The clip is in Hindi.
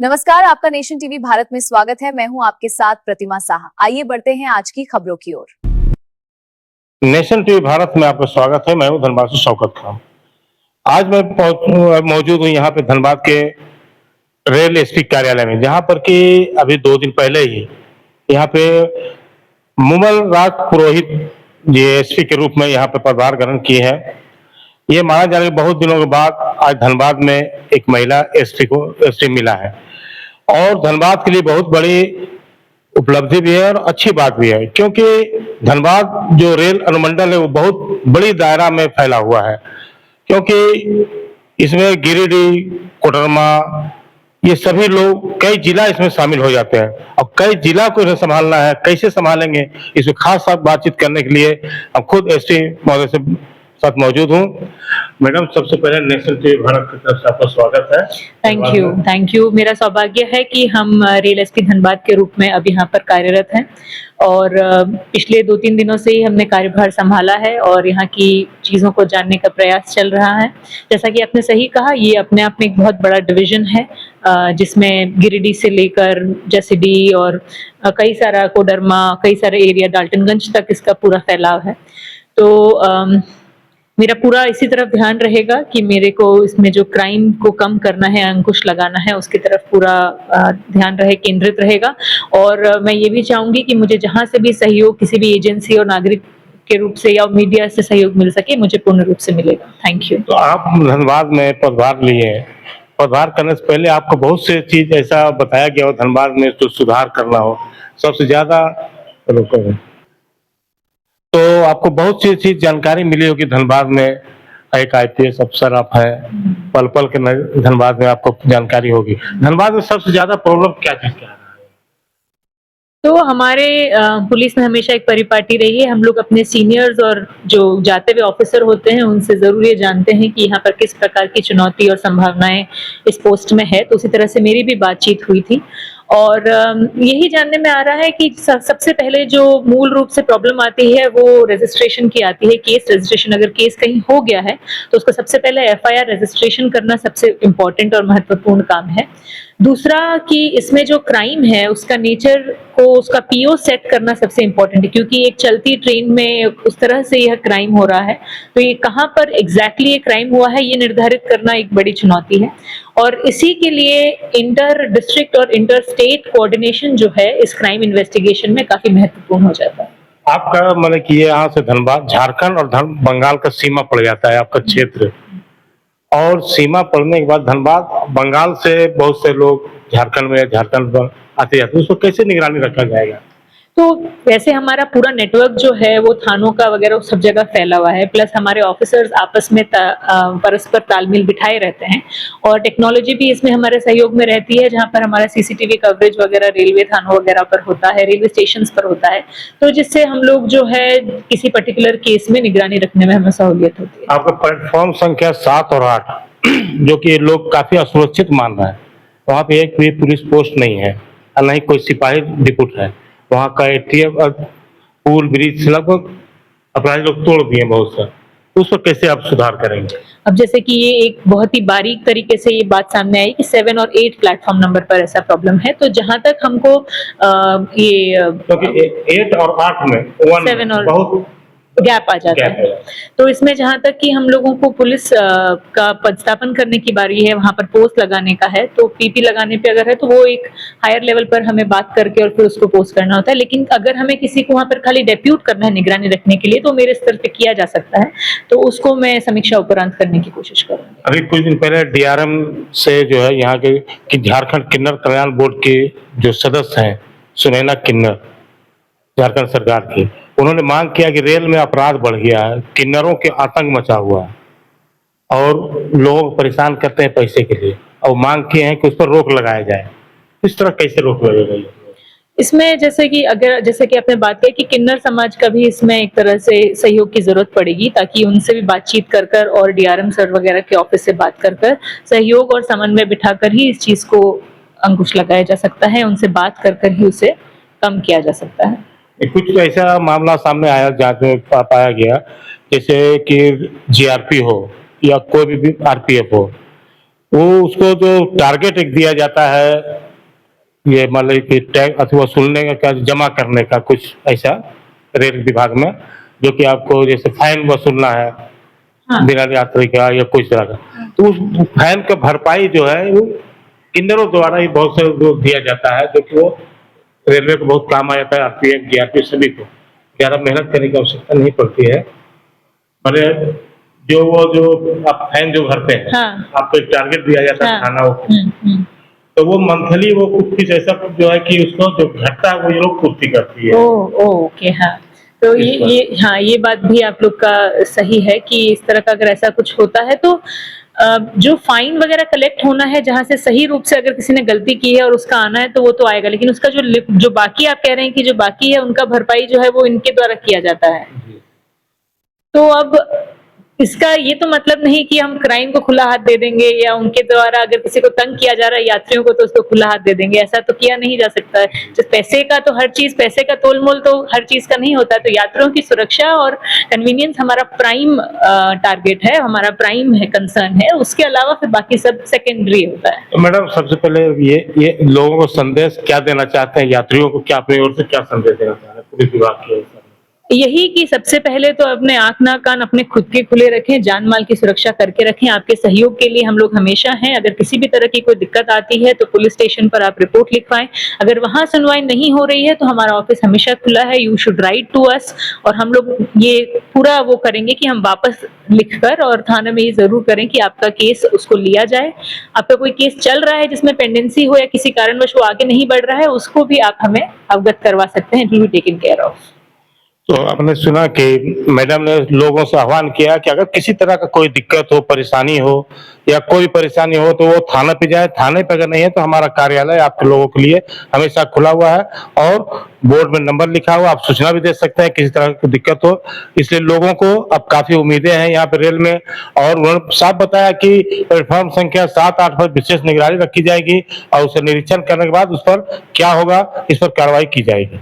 नमस्कार, आपका नेशन टीवी भारत में स्वागत है। मैं हूं आपके साथ प्रतिमा साहा। आइए बढ़ते हैं आज की खबरों की ओर। नेशन टीवी भारत में आपका स्वागत है। मैं हूं धनबाद से शौकत खान। आज मैं मौजूद हूं यहाँ पे धनबाद के रेल एसपी कार्यालय में, जहाँ पर कि अभी 2 दिन पहले ही यहाँ पे मुमल राज पुरोहित ये एसपी के रूप में यहाँ पे पदभार ग्रहण किए हैं। ये माना जा रहा है कि बहुत दिनों के बाद आज धनबाद में एक महिला एसपी मिला है और धनबाद के लिए बहुत बड़ी उपलब्धि भी है और अच्छी बात भी है, क्योंकि धनबाद जो रेल अनुमंडल है वो बहुत बड़ी दायरा में फैला हुआ है, क्योंकि इसमें गिरिडीह, कोडरमा ये सभी लोग कई जिला इसमें शामिल हो जाते हैं और कई जिला को इन्हें संभालना है। कैसे संभालेंगे, इसमें खास साथ बातचीत करने के लिए हम खुद एसपी महोदय से साथ मौजूद हूँ। मैडम, सबसे पहले नेशनल टीवी भारत की तरफ से आपका स्वागत है। Thank you. मेरा सौभाग्य है कि हम रेल एसपी धनबाद के रूप में अब यहाँ पर कार्यरत हैं और पिछले 2-3 दिनों से ही हमने कार्यभार संभाला है और यहाँ की चीज़ों को जानने का प्रयास चल रहा है। जैसा कि आपने सही कहा, ये अपने आप में एक बहुत बड़ा डिवीजन है जिसमें गिरिडीह से लेकर जसीडीह और कई सारा कोडरमा, कई सारे एरिया डाल्टनगंज तक इसका पूरा फैलाव है। तो मेरा पूरा इसी तरफ ध्यान रहेगा कि मेरे को इसमें जो क्राइम को कम करना है, अंकुश लगाना है, उसकी तरफ पूरा ध्यान केंद्रित रहेगा। और मैं ये भी चाहूंगी कि मुझे जहाँ से भी सहयोग किसी भी एजेंसी और नागरिक के रूप से या मीडिया से सहयोग मिल सके, मुझे पूर्ण रूप से मिलेगा। Thank you. तो आप धनबाद में पदभार लिए हैं, पदभार करने से पहले आपको बहुत से चीज ऐसा बताया गया हो धनबाद में तो सुधार करना हो, सबसे ज्यादा तो आपको बहुत सी चीज जानकारी मिली होगी। धनबाद में एक आईपीएस अफसर आप है, पल पल के धनबाद में आपको जानकारी होगी। धनबाद में सबसे ज्यादा प्रॉब्लम क्या चीज क्या है? तो हमारे पुलिस में हमेशा एक परिपाटी रही है, हम लोग अपने सीनियर्स और जो जाते हुए ऑफिसर होते हैं उनसे जरूर ये जानते हैं कि यहाँ पर किस प्रकार की चुनौती और संभावनाएं इस पोस्ट में है। तो उसी तरह से मेरी भी बातचीत हुई थी और यही जानने में आ रहा है कि सबसे पहले जो मूल रूप से प्रॉब्लम आती है वो रजिस्ट्रेशन की आती है। केस रजिस्ट्रेशन, अगर केस कहीं हो गया है तो उसको सबसे पहले एफआईआर रजिस्ट्रेशन करना सबसे इम्पोर्टेंट और महत्वपूर्ण काम है। दूसरा कि इसमें जो क्राइम है उसका नेचर को, उसका पीओ सेट करना सबसे इम्पोर्टेंट है, क्योंकि एक चलती ट्रेन में उस तरह से यह क्राइम हो रहा है तो ये कहाँ पर एग्जैक्टली ये क्राइम हुआ है ये निर्धारित करना एक बड़ी चुनौती है। और इसी के लिए इंटर डिस्ट्रिक्ट और इंटर स्टेट कोऑर्डिनेशन जो है इस क्राइम इन्वेस्टिगेशन में काफी महत्वपूर्ण हो जाता है। आपका मतलब कि ये यहाँ से धनबाद झारखंड और बंगाल का सीमा पड़ जाता है आपका क्षेत्र, और सीमा पड़ने के बाद धनबाद बंगाल से बहुत से लोग झारखंड में झारखंड आते जाते, उसको कैसे निगरानी रखा जाएगा? तो वैसे हमारा पूरा नेटवर्क जो है वो थानों का वगैरह सब जगह फैला हुआ है, प्लस हमारे ऑफिसर्स आपस में परस्पर तालमेल बिठाए रहते हैं और टेक्नोलॉजी भी इसमें हमारे सहयोग में रहती है, जहाँ पर हमारा सीसीटीवी कवरेज वगैरह रेलवे थानों वगैरह पर होता है, रेलवे स्टेशन पर होता है, तो जिससे हम लोग जो है किसी पर्टिकुलर केस में निगरानी रखने में हमें सहूलियत होती है। आपका प्लेटफॉर्म संख्या 7 और 8 जो कि लोग काफी असुरक्षित मान रहे हैं, वहाँ पे एक भी पुलिस पोस्ट नहीं है और नहीं कोई सिपाही डिपुट है। वहाँ का एटीएम पुल ब्रिज लगभग अपराधी लोग तोड़ दिए बहुत सा, तो उस पर कैसे आप सुधार करेंगे? अब जैसे कि ये एक बहुत ही बारीक तरीके से ये बात सामने आई कि 7 और 8 प्लेटफॉर्म नंबर पर ऐसा प्रॉब्लम है, तो जहां तक हमको ये क्योंकि 8 और 8 में 7 और बहुत गैप आ जाता है, तो इसमें जहां तक कि हम लोगों को पुलिस का पदस्थापन करने की बारी है, वहां पर पोस्ट लगाने का है, तो पीपी लगाने पे अगर है तो वो एक हायर लेवल पर हमें बात करके और फिर उसको पोस्ट करना होता है। लेकिन अगर हमें किसी को वहां पर खाली डेप्यूट करना है निगरानी रखने के लिए तो मेरे स्तर पे किया जा सकता है, तो उसको मैं समीक्षा उपरांत करने की कोशिश करूंगी। अभी कुछ दिन पहले डीआरएम से जो है यहाँ के झारखंड किन्नर कल्याण बोर्ड के जो सदस्य हैं सुनैना किन्नर झारखंड सरकार की, उन्होंने मांग किया कि रेल में अपराध बढ़ गया है, किन्नरों के आतंक मचा हुआ है और लोग परेशान करते हैं पैसे के लिए, और मांग किए हैं कि उस पर रोक लगाया जाए। इस तरह कैसे रोक लगेगा? इसमें जैसे कि आपने बात की कि किन्नर समाज का भी इसमें एक तरह से सहयोग की जरूरत पड़ेगी, ताकि उनसे भी बातचीत कर और डीआरएम सर वगैरह के ऑफिस से बात कर सहयोग और समन्वय बिठाकर ही इस चीज को अंकुश लगाया जा सकता है, उनसे बात कर ही उसे कम किया जा सकता है। कुछ ऐसा मामला सामने आया जांच में पाया गया, जैसे कि जीआरपी हो या कोई भी आरपीएफ हो, वो उसको जो टारगेट एक दिया जाता है, ये मतलब कि टैग अथवा वसूलने का, जमा करने का कुछ ऐसा रेल विभाग में, जो कि आपको जैसे फाइन वसूलना है हाँ। बिना यात्री का या कुछ तरह का, तो उस फाइन का भरपाई जो है वो किन्नरों द्वारा ही बहुत से वो दिया जाता है, जो कि वो रेलवे को बहुत काम आ जाता है। आरपीएफ जीआरपी सभी को ज़्यादा मेहनत करने की आवश्यकता नहीं पड़ती है। भले जो आप फाइन जो भरते हैं, हाँ। आपको एक टारगेट दिया जाता है हाँ। थाना को, तो वो मंथली वो कुछ ऐसा कुछ जो है कि उसको जो घटता है वो ये लोग पूर्ति करती है। ओके, हाँ। तो ये बात भी आप लोग का सही है कि इस तरह का अगर ऐसा कुछ होता है तो जो फाइन वगैरह कलेक्ट होना है, जहां से सही रूप से अगर किसी ने गलती की है और उसका आना है तो वो तो आएगा, लेकिन उसका जो बाकी आप कह रहे हैं कि जो बाकी है उनका भरपाई जो है वो इनके द्वारा किया जाता है। तो अब इसका ये तो मतलब नहीं कि हम क्राइम को खुला हाथ दे देंगे, या उनके द्वारा अगर किसी को तंग किया जा रहा है यात्रियों को तो उसको खुला हाथ दे देंगे, ऐसा तो किया नहीं जा सकता है। जिस पैसे का तो हर चीज, पैसे का तोल मोल तो हर चीज का नहीं होता है। तो यात्रियों की सुरक्षा और कन्वीनियंस हमारा प्राइम टारगेट है, हमारा प्राइम है, कंसर्न है। उसके अलावा फिर बाकी सब सेकेंडरी होता है। तो मैडम सबसे पहले ये लोगों को संदेश क्या देना चाहते हैं, यात्रियों को क्या अपनी ओर से क्या संदेश देना चाह रहे हैं पुलिस विभाग की ओर से? यही कि सबसे पहले तो अपने आंख नाक कान अपने खुद के खुले रखें, जान माल की सुरक्षा करके रखें। आपके सहयोग के लिए हम लोग हमेशा हैं। अगर किसी भी तरह की कोई दिक्कत आती है तो पुलिस स्टेशन पर आप रिपोर्ट लिखवाएं। अगर वहां सुनवाई नहीं हो रही है तो हमारा ऑफिस हमेशा खुला है, you should write to us. और हम लोग ये पूरा वो करेंगे कि हम वापस लिखकर और थाने में ये जरूर करें कि आपका केस उसको लिया जाए। आपका कोई केस चल रहा है जिसमें पेंडेंसी हो या किसी कारणवश वो आगे नहीं बढ़ रहा है, उसको भी आप हमें अवगत करवा सकते हैं। It will be taken care of. तो आपने सुना कि मैडम ने लोगों से आह्वान किया कि अगर किसी तरह का कोई दिक्कत हो, परेशानी हो या कोई परेशानी हो तो वो थाने पे जाए। थाने पे अगर नहीं है तो हमारा कार्यालय आप लोगों के लिए हमेशा खुला हुआ है और बोर्ड में नंबर लिखा हुआ, आप सूचना भी दे सकते हैं किसी तरह की दिक्कत हो। इसलिए लोगों को अब काफी उम्मीदें हैं यहाँ पे रेल में, और उन्होंने साफ बताया कि प्लेटफॉर्म संख्या 7-8 पर विशेष निगरानी रखी जाएगी और उसे निरीक्षण करने के बाद उस पर क्या होगा, इस पर कार्रवाई की जाएगी।